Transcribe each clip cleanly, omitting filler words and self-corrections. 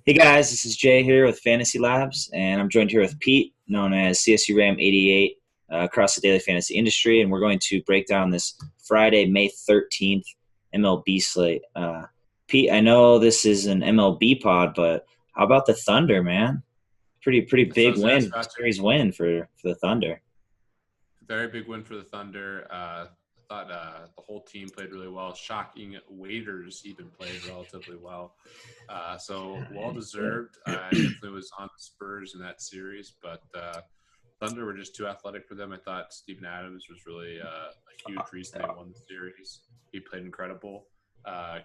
Hey guys, this is Jay here with FantasyLabs, and I'm joined here with Pete, known as CSU Ram 88, across the daily fantasy industry, and we're going to break down this Friday, May 13th MLB slate. Pete, I know this is an MLB pod, but how about the Thunder, man? Pretty That's what I big was asked win, about. series win for the Thunder. Very big win for the Thunder. I thought the whole team played really well. Shocking waiters even played relatively well. So well deserved. I definitely was on the Spurs in that series, but Thunder were just too athletic for them. I thought Steven Adams was really a huge reason they won the series. He played incredible.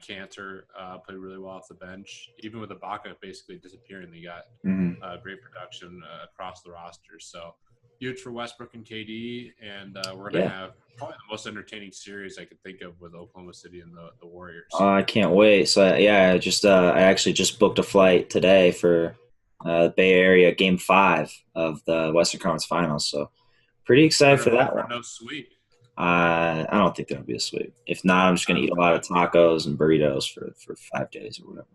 Cantor played really well off the bench. Even with Ibaka basically disappearing, they got Mhm. great production across the roster. So huge for Westbrook and KD, and we're going to Yeah. have probably the most entertaining series I could think of with Oklahoma City and the Oh, Warriors. I can't wait. So yeah, I actually just booked a flight today for Bay Area Game 5 of the Western Conference Finals. So pretty excited Thunder for hoping that for one. no sweep. I don't think there'll be a sweep. If not, I'm just I gonna don't eat a think lot of that. tacos and burritos for 5 days or whatever.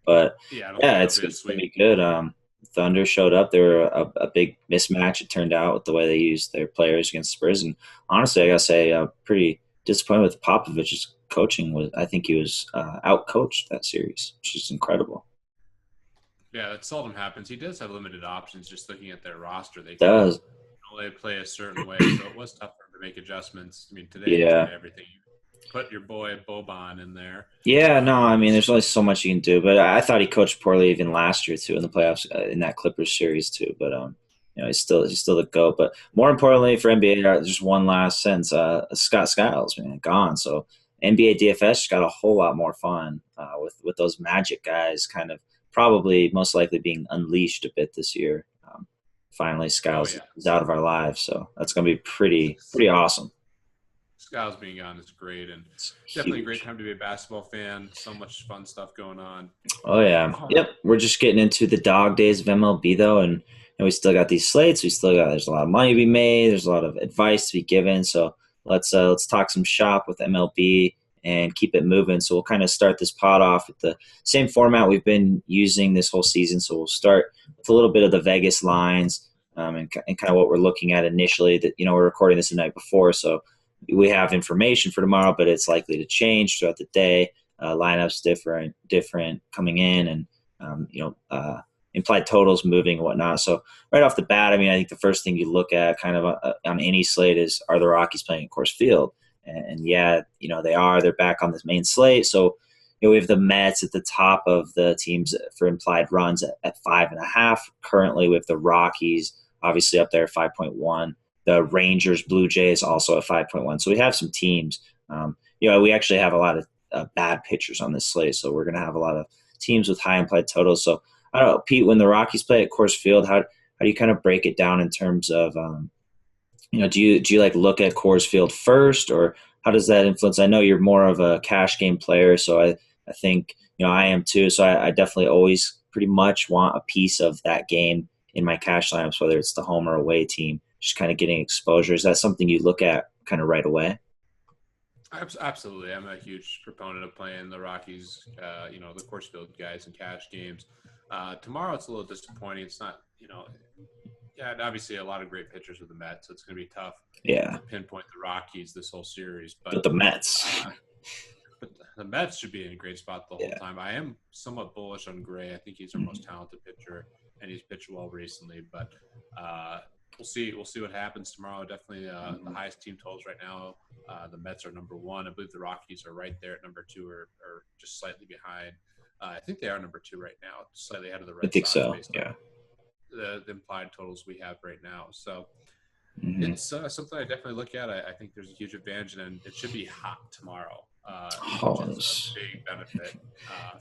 But Yeah, I don't think yeah, that'll it's be a it's gonna sweep. be good. Thunder showed up. They were a big mismatch. It turned out with the way they used their players against Spurs. And honestly, I gotta say, pretty disappointed with Popovich's coaching. Was I think he was out coached that series, which is incredible. Yeah, that seldom happens. He does have limited options. Just looking at their roster, they can Does only play a certain way, so it was tough for him to make adjustments. I mean, today he yeah. tried everything. Put your boy Boban in there. Yeah, no, I It mean, was there's only so much you can do, but I thought he coached poorly even last year too in the playoffs in that Clippers series too. But he's still the goat. But more importantly for NBA, just one last sentence: Scott Skiles, man, gone. So NBA DFS got a whole lot more fun with those Magic guys, kind of probably most likely being unleashed a bit this year. Finally, oh Skiles yeah. is out of our lives, so that's gonna be pretty awesome. Skiles being on is great, and It's definitely a great huge. time to be a basketball fan. So much fun stuff going on. Oh yeah. Oh, Yep. We're just getting into the dog days of MLB though, and we still got these slates. We still got there's a lot of money to be made. There's a lot of advice to be given. So let's talk some shop with MLB and keep it moving. So we'll kind of start this pod off with the same format we've been using this whole season. So we'll start with a little bit of the Vegas lines and kind of what we're looking at initially. That we're recording this the night before, so we have information for tomorrow, but it's likely to change throughout the day. Lineups different coming in, and implied totals moving and whatnot. So right off the bat, I mean, I think the first thing you look at kind of on any slate is, are the Rockies playing at Coors Field? And yeah, they are. They're back on this main slate. So we have the Mets at the top of the teams for implied runs at 5.5. Currently, we have the Rockies obviously up there at 5.1. The Rangers, Blue Jays also at 5.1. So we have some teams. We actually have a lot of bad pitchers on this slate, so we're going to have a lot of teams with high implied totals. So I don't know, Pete, when the Rockies play at Coors Field, how do you kind of break it down in terms of do you like look at Coors Field first, or how does that influence? I know you're more of a cash game player, so I think I am too. So I definitely always pretty much want a piece of that game in my cash lineups, whether it's the home or away team, just kind of getting exposure. Is that something you look at kind of right away? absolutely. I'm a huge proponent of playing the Rockies, the course field guys in cash games. Tomorrow it's a little disappointing. It's not, yeah, obviously a lot of great pitchers with the Mets, so it's going to be tough Yeah, to pinpoint the Rockies this whole series. but But, the Mets, uh, but the Mets should be in a great spot the whole yeah, time. I am somewhat bullish on Gray. I think he's our most talented pitcher, and he's pitched well recently. But we'll see. We'll see what happens tomorrow. Definitely the highest team totals right now. The Mets are number one. I believe the Rockies are right there at number two, or just slightly behind. I think they are number two right now, slightly ahead of the I Red think Sox so. based on Yeah. the implied totals we have right now. So Hmm. it's something I definitely look at. I think there's a huge advantage, and it should be hot tomorrow, which Oh, is a big benefit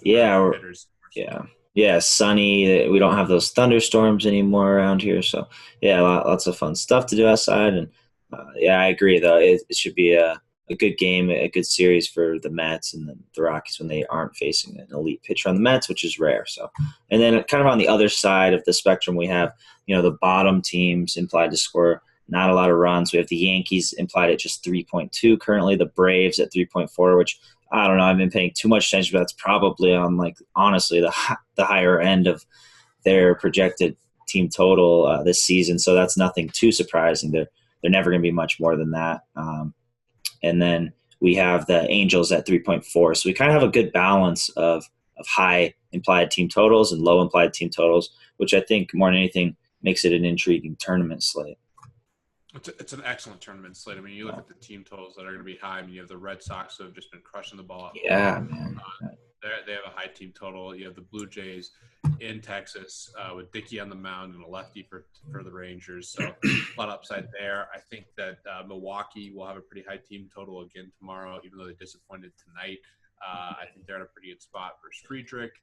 yeah, for hitters. yeah, yeah. Sunny. We don't have those thunderstorms anymore around here, so yeah, lots of fun stuff to do outside. And yeah, I agree. Though it should be a good game, a good series for the Mets and the Rockies when they aren't facing an elite pitcher on the Mets, which is rare. So, and then kind of on the other side of the spectrum, we have the bottom teams implied to score not a lot of runs. We have the Yankees implied at just 3.2 currently, the Braves at 3.4, which I don't know. I've been paying too much attention, but that's probably on like honestly the higher end of their projected team total this season. So that's nothing too surprising. They're never going to be much more than that. And then we have the Angels at 3.4. So we kind of have a good balance of high implied team totals and low implied team totals, which I think more than anything makes it an intriguing tournament slate. It's an excellent tournament slate. I mean, you look at the team totals that are going to be high. I mean, you have the Red Sox who have just been crushing the ball. Yeah, man. They have a high team total. You have the Blue Jays in Texas with Dickey on the mound and a lefty for the Rangers. So a lot of upside there. I think that Milwaukee will have a pretty high team total again tomorrow, even though they disappointed tonight. I think they're in a pretty good spot versus Friedrich.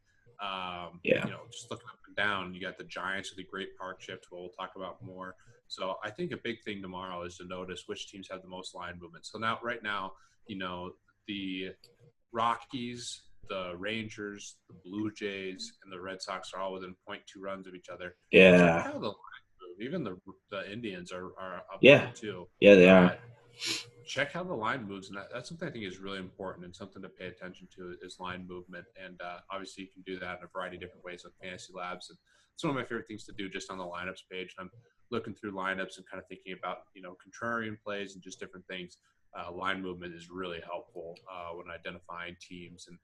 Just looking up and down, you got the Giants with a great park shift, what we'll talk about more. So I think a big thing tomorrow is to notice which teams have the most line movement. So right now, the Rockies, the Rangers, the Blue Jays, and the Red Sox are all within 0.2 runs of each other. Yeah. Check how the line move. Even the Indians are up there too. Yeah, they are. Check how the line moves, and that's something I think is really important and something to pay attention to is line movement. And obviously, you can do that in a variety of different ways on FantasyLabs. And it's one of my favorite things to do just on the lineups page. And I'm looking through lineups and kind of thinking about contrarian plays and just different things. Line movement is really helpful when identifying teams and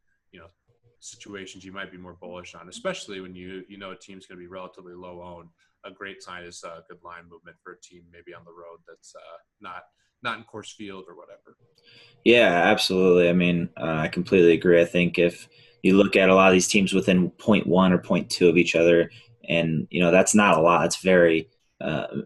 situations you might be more bullish on, especially when you know a team's going to be relatively low owned. A great sign is good line movement for a team maybe on the road that's not in Coors Field or whatever. Yeah, absolutely. I mean, I completely agree. I think if you look at a lot of these teams within zero point 0.1 or 0.2 of each other, and that's not a lot. It's very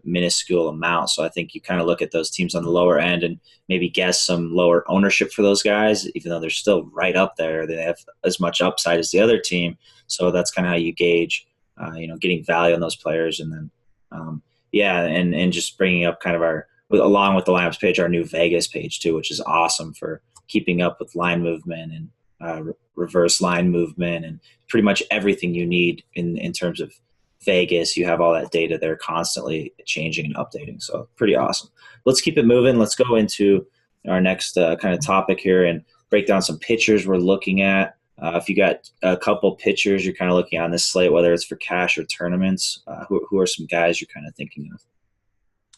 minuscule amount. So I think you kind of look at those teams on the lower end and maybe guess some lower ownership for those guys, even though they're still right up there. They have as much upside as the other team. So that's kind of how you gauge, getting value on those players. And then, and just bringing up kind of along with the lineups page, our new Vegas page too, which is awesome for keeping up with line movement and reverse line movement and pretty much everything you need in terms of Vegas. You have all that data there constantly changing and updating. So pretty awesome. Let's keep it moving. Let's go into our next kind of topic here and break down some pitchers we're looking at. If you got a couple pitchers you're kind of looking on this slate, whether it's for cash or tournaments, who are some guys you're kind of thinking of?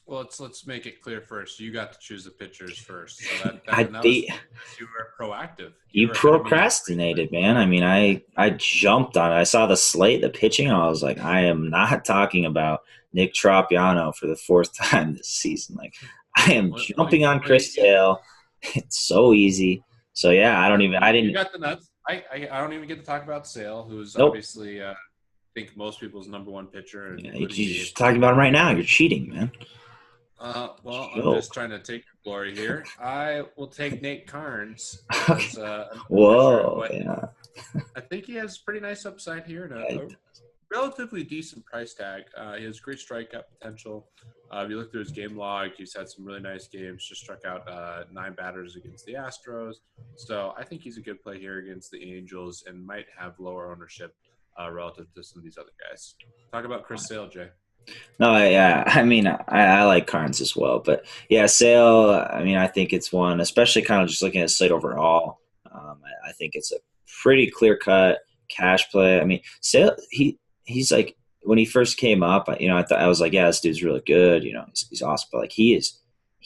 Well, let's make it clear first. You got to choose the pitchers first. So you were proactive. You procrastinated, man. I mean, I jumped on it. I saw the slate, the pitching, and I was like, I am not talking about Nick Tropiano for the fourth time this season. Like, I am jumping on Chris Sale. It's so easy. So yeah, You got the nuts. I don't even get to talk about Sale, who's obviously I think most people's number one pitcher. Yeah, you're talking about him right now. You're cheating, man. I'm just trying to take your glory here. I will take Nate Carnes. As, Whoa, yeah. I think he has pretty nice upside here and a relatively decent price tag. He has great strikeout potential. If you look through his game log, he's had some really nice games. Just struck out 9 batters against the Astros. So I think he's a good play here against the Angels and might have lower ownership relative to some of these other guys. Talk about Chris Sale, Jay. No, yeah. I mean, I like Carnes as well, but yeah, Sale. I mean, I think it's one, especially kind of just looking at Slate overall. I think it's a pretty clear cut cash play. I mean, Sale. He's like when he first came up. I was like, yeah, this dude's really good. He's awesome, but like he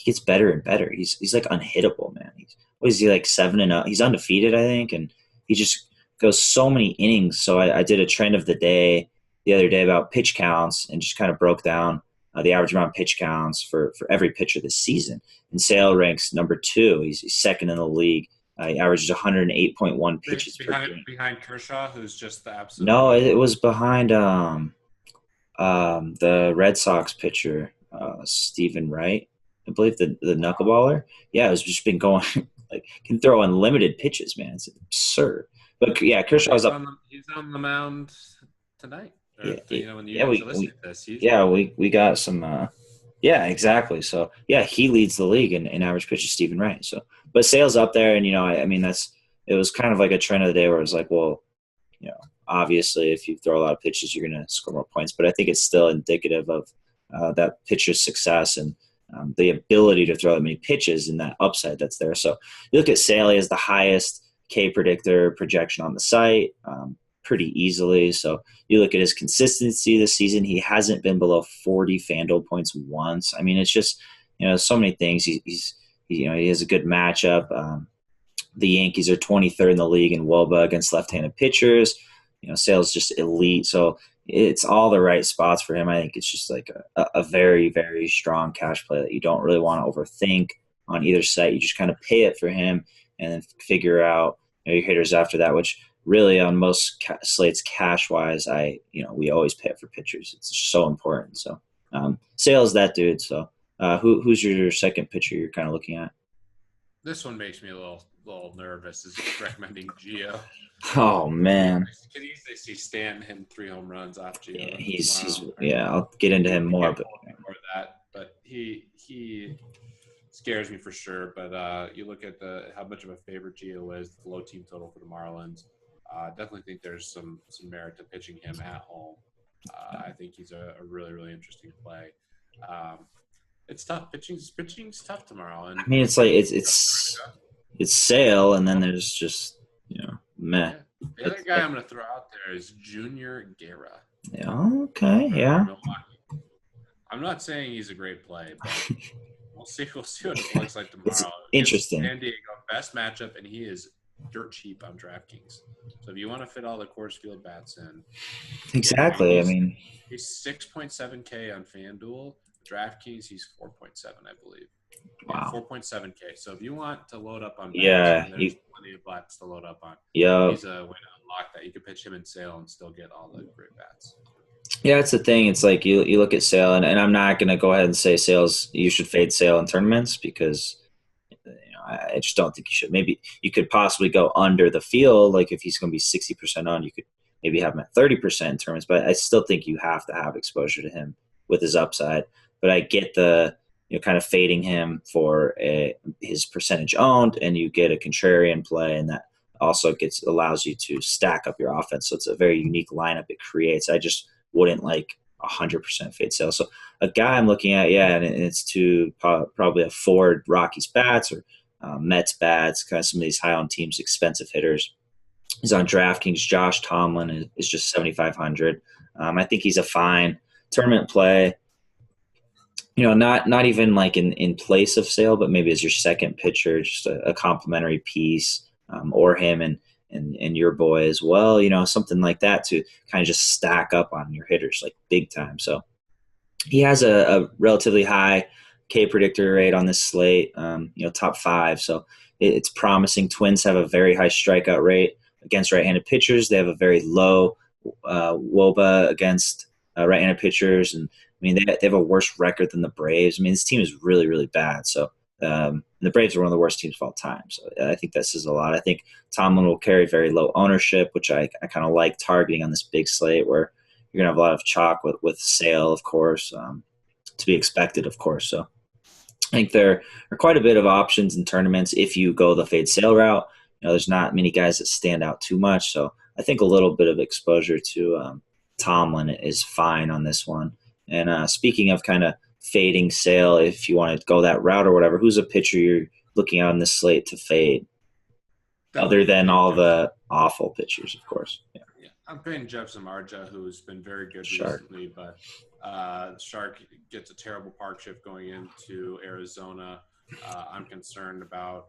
gets better and better. He's like unhittable, man. What is he like 7-0? He's undefeated, I think, and he just goes so many innings. So I did a trend of the day the other day about pitch counts and just kind of broke down the average amount of pitch counts for every pitcher this season. And Sale ranks number 2. He's second in the league. He averages 108.1 pitches per game. Behind Kershaw, who's just the absolute. No, it was behind the Red Sox pitcher, Stephen Wright. I believe the knuckleballer. Yeah, it's just been going like can throw unlimited pitches, man. It's absurd. But yeah, Kershaw's up. He's on the mound tonight. We got some. Yeah, exactly. So yeah, he leads the league in average pitches, Stephen Wright. So, but Sale's up there, and I mean it was kind of like a trend of the day where it was like, well, obviously if you throw a lot of pitches, you're going to score more points. But I think it's still indicative of that pitcher's success and the ability to throw that many pitches and that upside that's there. So you look at Sale, he has the highest K predictor projection on the site pretty easily. So you look at his consistency this season; he hasn't been below 40 FanDuel points once. I mean, it's just so many things. He has a good matchup. The Yankees are 23rd in the league in WOBA against left-handed pitchers. Sale's just elite. So it's all the right spots for him. I think it's just like a very, very strong cash play that you don't really want to overthink on either site. You just kind of pay it for him and then figure out your hitters after that, which really on most slates cash-wise, we always pay it for pitchers. It's just so important. So Sale is that dude. So who's your second pitcher you're kind of looking at? This one makes me a little nervous. Is recommending Gio. Oh man, I could easily see Stan hitting 3 home runs off Gio. Yeah, he's I'll get into him more, but he scares me for sure. But you look at how much of a favorite Gio is, the low team total for the Marlins. Definitely think there's some merit to pitching him at home. I think he's a really, really interesting play. It's tough. Pitching's tough tomorrow. And I mean, it's like it's Sale, and then there's just meh. Yeah. The other guy I'm going to throw out there is Junior Guerra. Yeah. Okay. Yeah. I'm not saying he's a great play, but we'll see what it looks like tomorrow. It's interesting. San Diego, best matchup, and he is dirt cheap on DraftKings. So if you want to fit all the Coors Field bats in, exactly. I mean, he's 6.7K on FanDuel. DraftKings, he's 4.7, I believe. Wow. 4.7K. So if you want to load up on bats, there's plenty of bats to load up on. Yeah. He's a way to unlock that. You could pitch him in Sale and still get all the great bats. Yeah, it's the thing. It's like you look at Sale, and I'm not going to go ahead and say you should fade Sale in tournaments because I just don't think you should. Maybe you could possibly go under the field. Like if he's going to be 60% on, you could maybe have him at 30% in tournaments. But I still think you have to have exposure to him with his upside. But I get the kind of fading him for his percentage owned, and you get a contrarian play, and that also allows you to stack up your offense. So it's a very unique lineup it creates. I just wouldn't like 100% fade Sale. So a guy I'm looking at, and it's to probably afford Rockies bats or Mets bats, kind of some of these high-owned teams, expensive hitters. He's on DraftKings. Josh Tomlin is just 7,500. I think he's a fine tournament play. Not even like in place of Sale, but maybe as your second pitcher, just a complimentary piece, or him and your boy as well. Something like that to kind of just stack up on your hitters like big time. So he has a relatively high K predictor rate on this slate, top 5. So it's promising. Twins have a very high strikeout rate against right-handed pitchers. They have a very low WOBA against right-handed pitchers, and I mean, they have a worse record than the Braves. I mean, this team is really, really bad. So the Braves are one of the worst teams of all time. So I think that says a lot. I think Tomlin will carry very low ownership, which I kind of like targeting on this big slate where you're going to have a lot of chalk with Sale, of course, to be expected, of course. So I think there are quite a bit of options in tournaments if you go the fade Sale route. There's not many guys that stand out too much. So I think a little bit of exposure to Tomlin is fine on this one. And speaking of kind of fading Sale, if you want to go that route or whatever, who's a pitcher you're looking at on this slate to fade? Other than all the awful pitchers, of course. Yeah. I'm fading Jeff Samardzija, who's been very good recently, but Shark gets a terrible park shift going into Arizona. I'm concerned about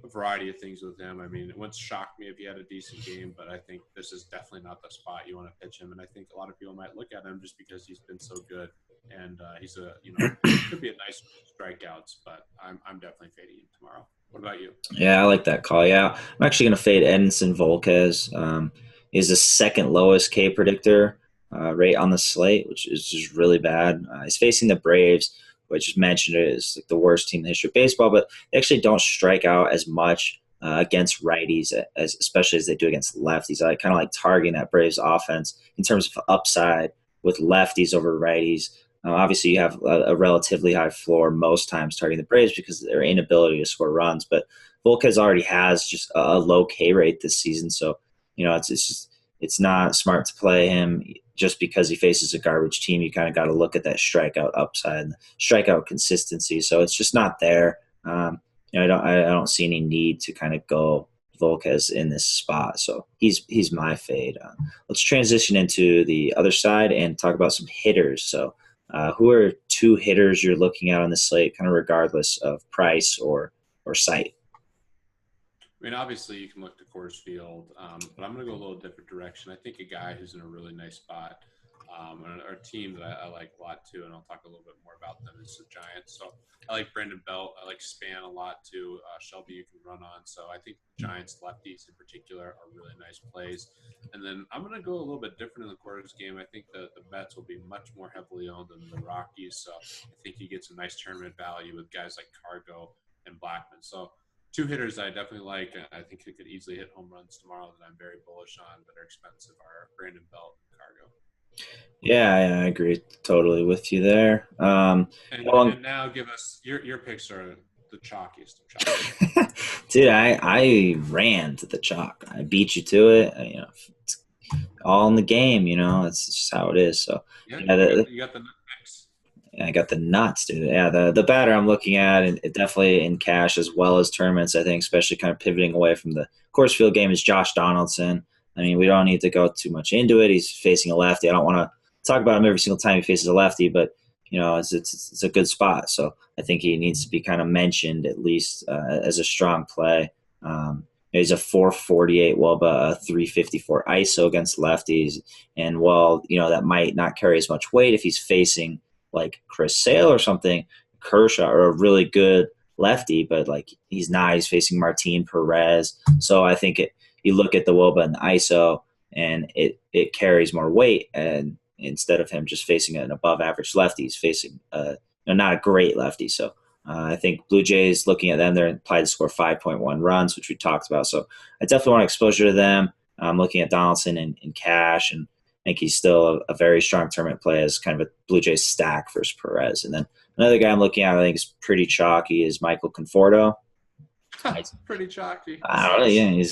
a variety of things with him. I mean, it wouldn't shock me if he had a decent game, but I think this is definitely not the spot you want to pitch him. And I think a lot of people might look at him just because he's been so good. And he's could be a nice strikeouts, but I'm definitely fading him tomorrow. What about you? Yeah, I like that call. Yeah, I'm actually going to fade Edinson Volquez. He's the second lowest K predictor rate on the slate, which is just really bad. He's facing the Braves, which just mentioned it is like the worst team in the history of baseball, but they actually don't strike out as much against righties, especially as they do against lefties. I kind of like targeting that Braves offense in terms of upside with lefties over righties. Obviously, you have a relatively high floor most times targeting the Braves because of their inability to score runs, but Volquez already has just a low K rate this season, so it's not smart to play him just because he faces a garbage team. You kind of got to look at that strikeout upside, and strikeout consistency. So it's just not there. I don't see any need to kind of go Volquez in this spot. So he's my fade. Let's transition into the other side and talk about some hitters. So who are two hitters you're looking at on the slate, kind of regardless of price or site? I mean, obviously, you can look to Coors Field, but I'm going to go a little different direction. I think a guy who's in a really nice spot, and our team that I like a lot too, and I'll talk a little bit more about them, is the Giants. So I like Brandon Belt. I like Span a lot too. Shelby, you can run on. So I think Giants lefties in particular are really nice plays. And then I'm going to go a little bit different in the Coors game. I think the Mets will be much more heavily owned than the Rockies. So I think you get some nice tournament value with guys like Cargo and Blackman. So two hitters I definitely like. I think he could easily hit home runs tomorrow that I'm very bullish on, but are expensive are Brandon Belt and Cargo. Yeah, I agree totally with you there. And now give us your picks are the chalkiest of chalk. Dude, I ran to the chalk. I beat you to it. It's all in the game. It's just how it is. So Yeah, yeah, you got the picks. I got the nuts, dude. Yeah, the batter I'm looking at, and it definitely in cash as well as tournaments. I think, especially kind of pivoting away from the course field game, is Josh Donaldson. I mean, we don't need to go too much into it. He's facing a lefty. I don't want to talk about him every single time he faces a lefty, but it's a good spot. So I think he needs to be kind of mentioned at least as a strong play. He's a 448 Woba, a 354 ISO against lefties, and while that might not carry as much weight if he's facing like Chris Sale or something, Kershaw or a really good lefty, but like he's not. He's facing Martin Perez, so I think you look at the Woba and the ISO, and it carries more weight, and instead of him just facing an above average lefty, he's facing not a great lefty. So I think Blue Jays, looking at them, they're implied to score 5.1 runs, which we talked about. So I definitely want exposure to them. I'm looking at Donaldson in cash, and I think he's still a very strong tournament play as kind of a Blue Jays stack versus Perez. And then another guy I'm looking at, I think is pretty chalky, is Michael Conforto. Pretty chalky. I don't know. Yeah, he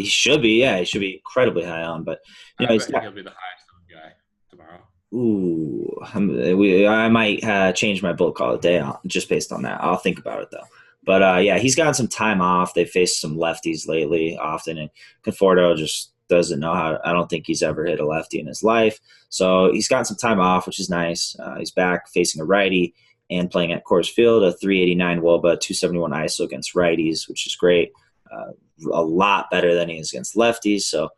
should be. Yeah, he should be incredibly high on. But I he's bet he'll be the highest guy tomorrow. ooh, I might change my bullet call today just based on that. I'll think about it though. But yeah, he's gotten some time off. They faced some lefties lately often, and Conforto just doesn't know how. I don't think he's ever hit a lefty in his life. So he's gotten some time off, which is nice. He's back facing a righty and playing at Coors Field, a 389 Woba, 271 ISO against righties, which is great. A lot better than he is against lefties. So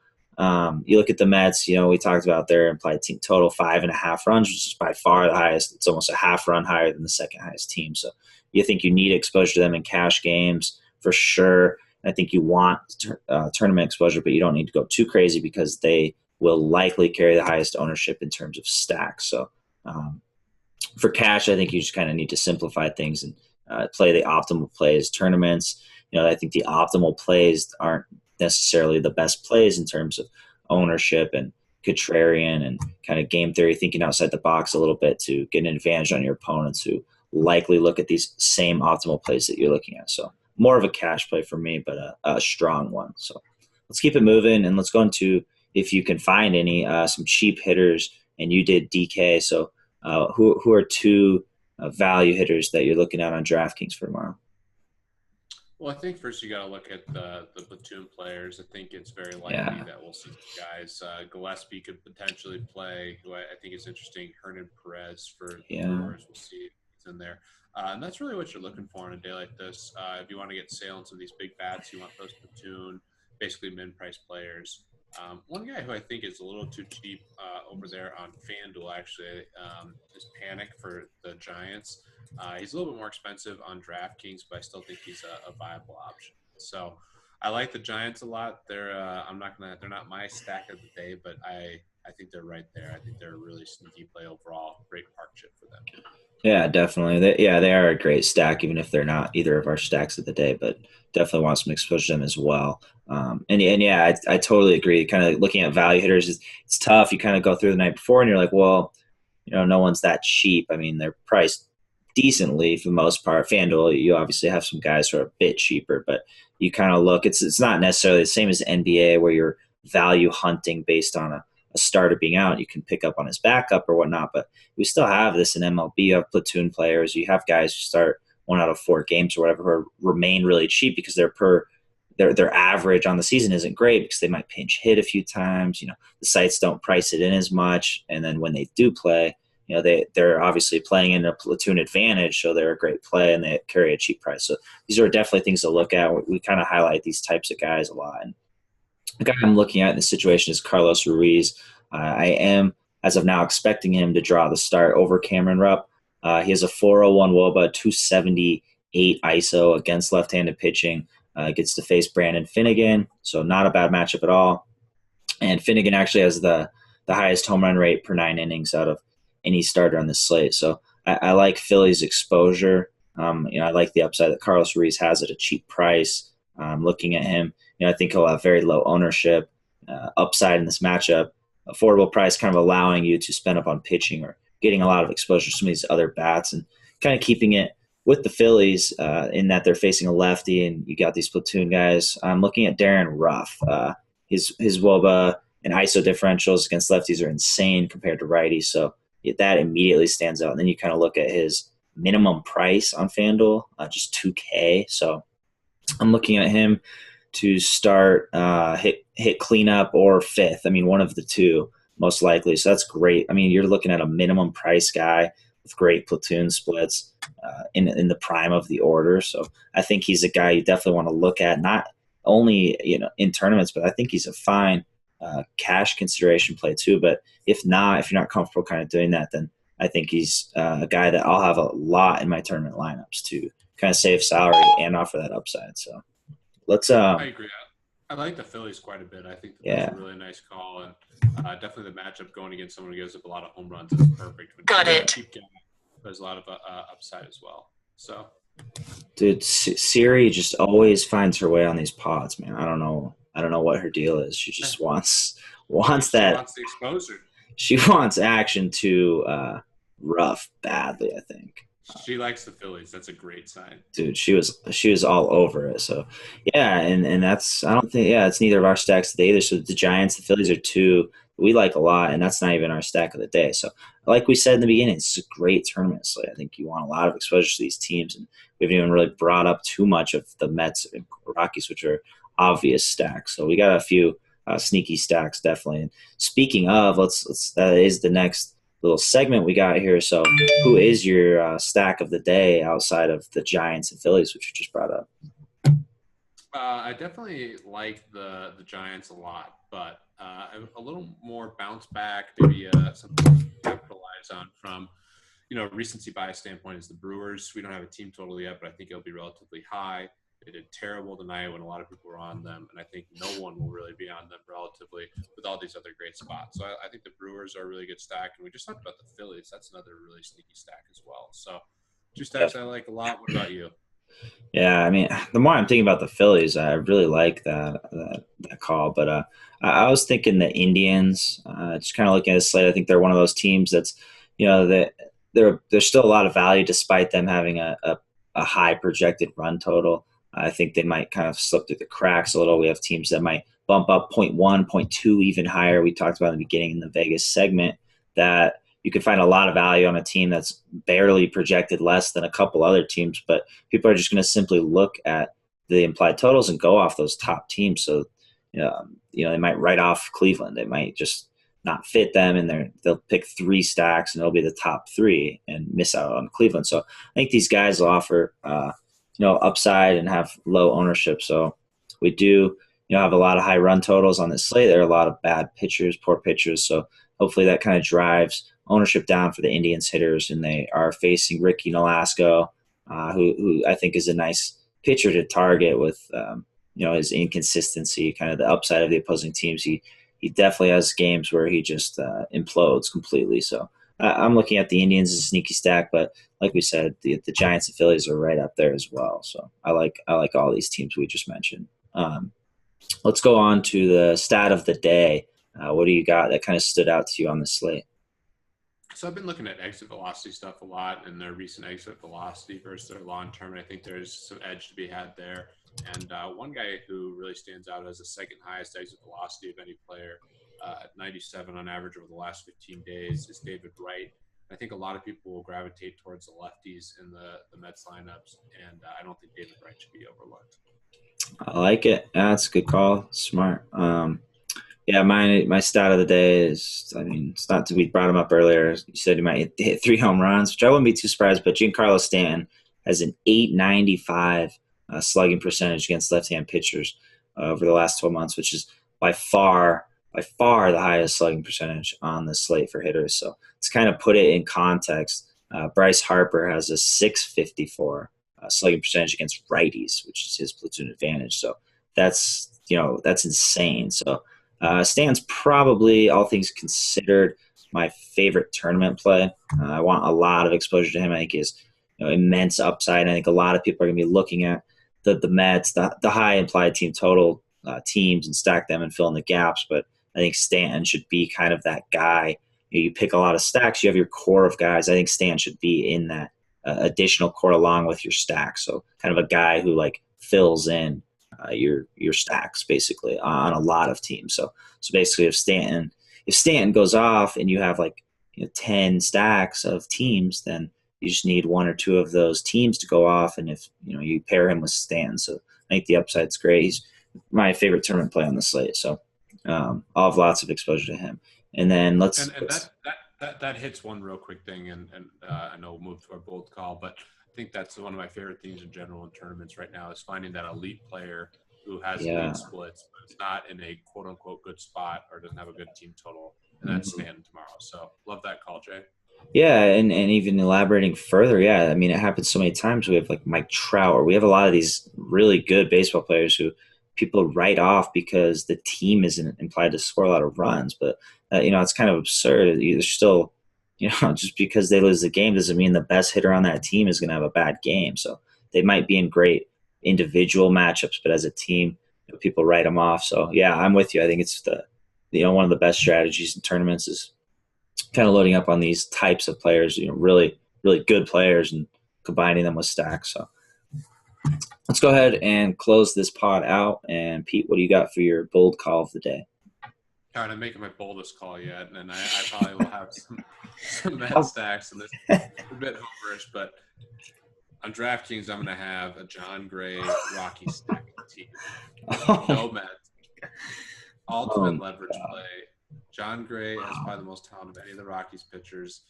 you look at the Mets, we talked about their implied team total 5.5 runs, which is by far the highest. It's almost a half run higher than the second highest team. So you think you need exposure to them in cash games for sure. I think you want tournament exposure, but you don't need to go too crazy because they will likely carry the highest ownership in terms of stacks. So for cash, I think you just kind of need to simplify things and play the optimal plays. Tournaments, I think the optimal plays aren't necessarily the best plays in terms of ownership and contrarian and kind of game theory, thinking outside the box a little bit to get an advantage on your opponents who likely look at these same optimal plays that you're looking at. So more of a cash play for me, but a strong one. So let's keep it moving and let's go into, if you can find any, some cheap hitters, and you did DK. So who are two value hitters that you're looking at on DraftKings for tomorrow? Well, I think first you got to look at the platoon players. I think it's very likely that we'll see guys. Gillespie could potentially play, who I think is interesting. Hernan Perez for the Brewers. We'll see if he's in there. And that's really what you're looking for on a day like this. If you want to get Sale on some of these big bats, you want those platoon, basically min-price players. One guy who I think is a little too cheap over there on FanDuel actually is Panic for the Giants. He's a little bit more expensive on DraftKings, but I still think he's a viable option. So I like the Giants a lot. They're they're not my stack of the day, but I think they're right there. I think they're a really sneaky play overall. Great park chip for them. Yeah, definitely. They are a great stack, even if they're not either of our stacks of the day, but definitely want some exposure to them as well. And yeah, I totally agree. Kind of looking at value hitters, it's tough. You kind of go through the night before and you're like, well, no one's that cheap. I mean, they're priced decently for the most part. FanDuel, you obviously have some guys who are a bit cheaper, but you kind of look, it's not necessarily the same as the NBA where you're value hunting based on a starter being out. You can pick up on his backup or whatnot, but we still have this in MLB. You have platoon players. You have guys who start 1 out of 4 games or whatever who remain really cheap because they're per their average on the season isn't great because they might pinch hit a few times. The sites don't price it in as much, and then when they do play, they're obviously playing in a platoon advantage, so they're a great play and they carry a cheap price. So these are definitely things to look at. We kind of highlight these types of guys a lot. And the guy I'm looking at in this situation is Carlos Ruiz. I am, as of now, expecting him to draw the start over Cameron Rupp. He has a 401 WOBA, 278 ISO against left-handed pitching. Gets to face Brandon Finnegan, so not a bad matchup at all. And Finnegan actually has the highest home run rate per 9 innings out of any starter on this slate. So I like Philly's exposure. I like the upside that Carlos Ruiz has at a cheap price. Looking at him, I think he'll have very low ownership, upside in this matchup, affordable price, kind of allowing you to spend up on pitching or getting a lot of exposure to some of these other bats and kind of keeping it with the Phillies in that they're facing a lefty and you got these platoon guys. I'm looking at Darren Ruff. His WOBA and ISO differentials against lefties are insane compared to righties, so that immediately stands out. And then you kind of look at his minimum price on FanDuel, just $2K. So I'm looking at him to start hit cleanup or fifth. I mean, one of the two most likely. So that's great. I mean, you're looking at a minimum price guy with great platoon splits in the prime of the order. So I think he's a guy you definitely want to look at, not only in tournaments, but I think he's a fine cash consideration play too. But if you're not comfortable kind of doing that, then I think he's a guy that I'll have a lot in my tournament lineups to kind of save salary and offer that upside. So let's. I agree. I like the Phillies quite a bit. I think that's a really nice call, and definitely the matchup going against someone who gives up a lot of home runs is perfect. Got it. There's a lot of upside as well. So, dude, Siri just always finds her way on these pods, man. I don't know what her deal is. She just wants that. She wants the exposure. She wants action to Ruff badly, I think. She likes the Phillies. That's a great sign. Dude, she was all over it. So yeah, and that's I don't think it's neither of our stacks today either. So the Giants, the Phillies are two we like a lot, and that's not even our stack of the day. So like we said in the beginning, it's a great tournament slate. I think you want a lot of exposure to these teams, and we haven't even really brought up too much of the Mets and Rockies, which are obvious stacks. So we got a few sneaky stacks definitely. And speaking of, let's that is the next little segment we got here. So who is your stack of the day outside of the Giants and Phillies, which you just brought up? I definitely like the Giants a lot, but a little more bounce back, maybe something to capitalize on from recency bias standpoint is the Brewers. We don't have a team total yet, but I think it'll be relatively high. They did terrible tonight when a lot of people were on them, and I think no one will really be on them relatively with all these other great spots. So I think the Brewers are a really good stack, and we just talked about the Phillies. That's another really sneaky stack as well. So two stacks I like a lot. What about you? Yeah, I mean, the more I'm thinking about the Phillies, I really like that call. But I was thinking the Indians. Just kind of looking at the slate, I think they're one of those teams that's, that there's still a lot of value despite them having a high projected run total. I think they might kind of slip through the cracks a little. We have teams that might bump up 0.1, 0.2, even higher. We talked about in the beginning in the Vegas segment that you can find a lot of value on a team that's barely projected less than a couple other teams, but people are just going to simply look at the implied totals and go off those top teams. So, they might write off Cleveland. They might just not fit them, and they'll pick three stacks, and it'll be the top three and miss out on Cleveland. So I think these guys will offer, upside and have low ownership. So we do, have a lot of high run totals on this slate. There are a lot of bad pitchers, poor pitchers. So hopefully that kind of drives ownership down for the Indians hitters, and they are facing Ricky Nolasco, who I think is a nice pitcher to target with, his inconsistency, kind of the upside of the opposing teams. He definitely has games where he just implodes completely. So I'm looking at the Indians as a sneaky stack, but like we said, the Giants and Phillies are right up there as well. So I like all these teams we just mentioned. Let's go on to the stat of the day. What do you got that kind of stood out to you on the slate? So I've been looking at exit velocity stuff a lot, and their recent exit velocity versus their long term. And I think there's some edge to be had there. And one guy who really stands out as the second highest exit velocity of any player at 97 on average over the last 15 days is David Wright. I think a lot of people will gravitate towards the lefties in the Mets lineups, and I don't think David Wright should be overlooked. I like it. That's a good call. Smart. Yeah, my stat of the day is, I mean, it's not to be brought him up earlier. You said he might hit 3 home runs, which I wouldn't be too surprised. But Giancarlo Stanton has an 895 slugging percentage against left-hand pitchers over the last 12 months, which is by far the highest slugging percentage on the slate for hitters. So to kind of put it in context, Bryce Harper has a 654 slugging percentage against righties, which is his platoon advantage. So that's insane. So Stan's probably, all things considered, my favorite tournament play. I want a lot of exposure to him. I think he has immense upside. I think a lot of people are going to be looking at the Mets, the high implied team total teams, and stack them and fill in the gaps. But I think Stanton should be kind of that guy. You pick a lot of stacks. You have your core of guys. I think Stanton should be in that additional core along with your stack. So kind of a guy who like fills in your stacks basically on a lot of teams. So basically, if Stanton goes off and you have like 10 stacks of teams, then you just need one or two of those teams to go off, and if you pair him with Stanton, so I think the upside's great. He's my favorite tournament play on the slate, so I'll have lots of exposure to him. And then And that hits one real quick thing, and I know we'll move to our bold call, but I think that's one of my favorite things in general in tournaments right now is finding that elite player who has yeah. elite splits, but is not in a quote unquote good spot or doesn't have a good team total, and that's Mhm. Stanton tomorrow. So love that call, Jay. Yeah, and even elaborating further, yeah, I mean, it happens so many times. We have like Mike Trout, or we have a lot of these really good baseball players who people write off because the team isn't implied to score a lot of runs. But it's kind of absurd. They're still, just because they lose the game doesn't mean the best hitter on that team is going to have a bad game. So they might be in great individual matchups, but as a team, people write them off. So yeah, I'm with you. I think it's one of the best strategies in tournaments is kind of loading up on these types of players, really, really good players, and combining them with stacks. So let's go ahead and close this pod out. And Pete, what do you got for your bold call of the day? Kind of making my boldest call yet, and I probably will have some Met Oh. stacks, and this is a bit homerish, but on DraftKings I'm going to have a John Gray Rocky stack team. No Mets, ultimate leverage God. play. John Gray has probably the most talent of any of the Rockies pitchers.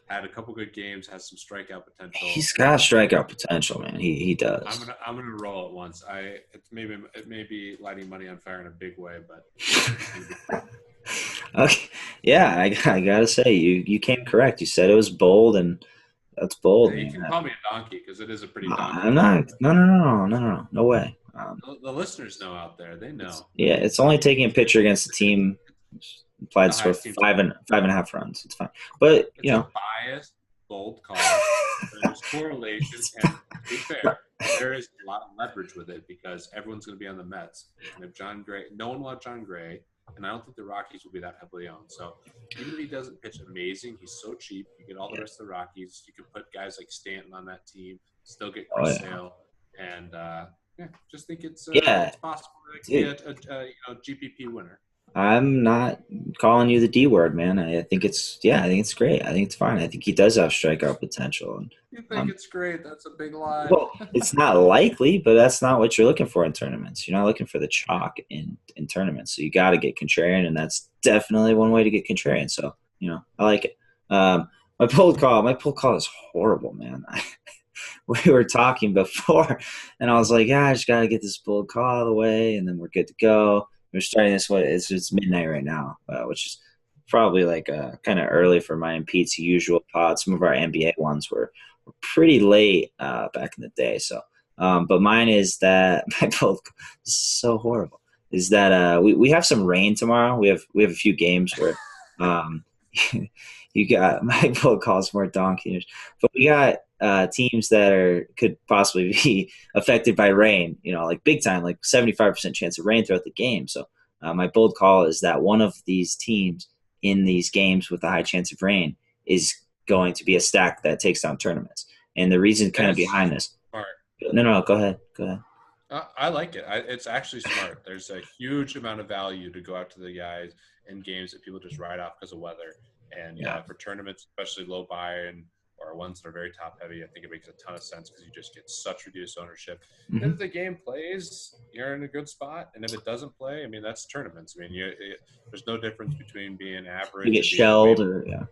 Had a couple good games, has some strikeout potential. He's got strikeout potential, man. He does. I'm gonna roll it once. It may be lighting money on fire in a big way, but Okay. Yeah, I gotta say you came correct. You said it was bold, and that's bold, you man. can call me a donkey because it is a pretty donkey I'm call. not. No, no, no, no, no, no, no way. The listeners know out there; they know. Yeah, it's only taking a pitcher against the team applied The to score highest team. five and a half runs. It's fine, but It's a biased, bold call. There's correlation, and to be fair, there is a lot of leverage with it because everyone's going to be on the Mets. And if John Gray, no one will have John Gray, and I don't think the Rockies will be that heavily owned. So even if he doesn't pitch amazing, he's so cheap. You get all the rest of the Rockies. You can put guys like Stanton on that team, still get Chris Sale, and just think it's possible that it could be a GPP winner. I'm not calling you the D word, man. I think it's great. I think it's fine. I think he does have strikeout potential. And, You think it's great? That's a big lie. well, it's not likely, but that's not what you're looking for in tournaments. You're not looking for the chalk in tournaments. So you got to get contrarian, and that's definitely one way to get contrarian. So I like it. My pulled call is horrible, man. We were talking before, and I was like, yeah, I just got to get this pulled call out of the way, and then we're good to go. We're starting this. It's midnight right now, which is probably like kind of early for mine and Pete's usual pod. Some of our NBA ones were pretty late back in the day. So, but mine is that my both is so horrible. Is that we have some rain tomorrow. We have a few games where you got my boat calls more donkeyish, but we got teams that could possibly be affected by rain, like big time, like 75% chance of rain throughout the game. So my bold call is that one of these teams in these games with a high chance of rain is going to be a stack that takes down tournaments. And the reason kind of behind this. Smart. No, go ahead. I like it. It's actually smart. There's a huge amount of value to go out to the guys in games that people just write off because of weather. And for tournaments, especially low buy-in or or ones that are very top heavy, I think it makes a ton of sense because you just get such reduced ownership. Mm-hmm. If the game plays, you're in a good spot, and if it doesn't play, I mean that's tournaments. I mean, there's no difference between being You average get and being shelled, way. or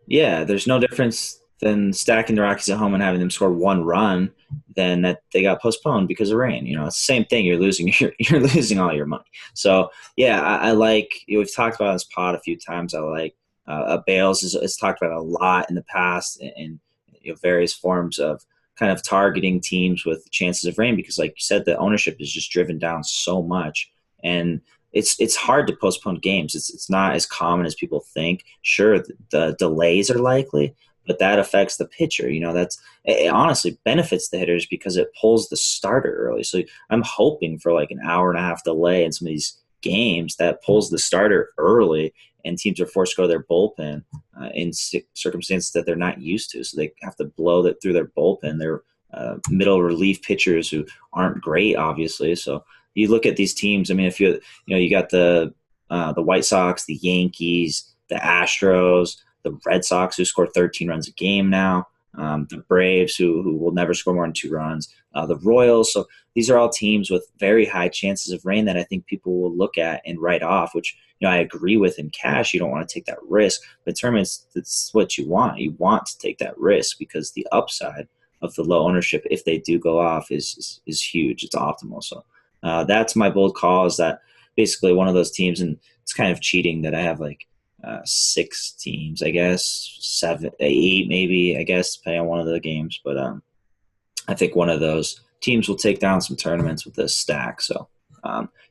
yeah. There's no difference than stacking the Rockies at home and having them score one run than that they got postponed because of rain. It's the same thing. You're losing you're losing all your money. So yeah, I like. We've talked about this pod a few times. I like Bales is talked about a lot in the past in various forms of kind of targeting teams with chances of rain because, like you said, the ownership is just driven down so much, and it's hard to postpone games. It's not as common as people think. Sure, the delays are likely, but that affects the pitcher. It honestly benefits the hitters because it pulls the starter early. So I'm hoping for like an hour and a half delay in some of these games that pulls the starter early, and teams are forced to go to their bullpen in circumstances that they're not used to. So they have to blow that through their bullpen. They're middle relief pitchers who aren't great, obviously. So you look at these teams. I mean, if you got the White Sox, the Yankees, the Astros, the Red Sox who score 13 runs a game now, the Braves who will never score more than 2 runs, the Royals. So these are all teams with very high chances of rain that I think people will look at and write off, which I agree with. In cash, you don't want to take that risk. But tournaments, it's what you want. You want to take that risk because the upside of the low ownership, if they do go off, is huge. It's optimal. So that's my bold call, is that basically one of those teams, and it's kind of cheating that I have like 6 teams, I guess, 7, 8 maybe, I guess, depending on one of the games. But I think one of those teams will take down some tournaments with this stack. So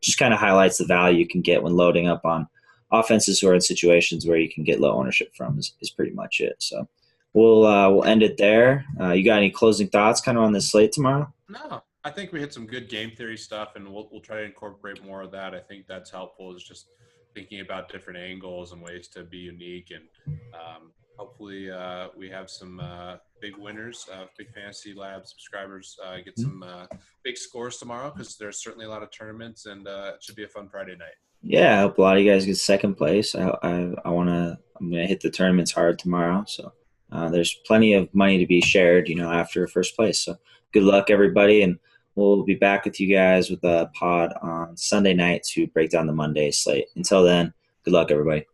just kind of highlights the value you can get when loading up on offenses who are in situations where you can get low ownership from is pretty much it. So we'll end it there. You got any closing thoughts kind of on this slate tomorrow? No, I think we hit some good game theory stuff, and we'll try to incorporate more of that. I think that's helpful, is just thinking about different angles and ways to be unique. And hopefully we have some big winners, big FantasyLabs subscribers get some big scores tomorrow, because there's certainly a lot of tournaments, and it should be a fun Friday night. Yeah, I hope a lot of you guys get second place. I'm gonna hit the tournaments hard tomorrow. So there's plenty of money to be shared, after first place. So good luck, everybody, and we'll be back with you guys with a pod on Sunday night to break down the Monday slate. Until then, good luck, everybody.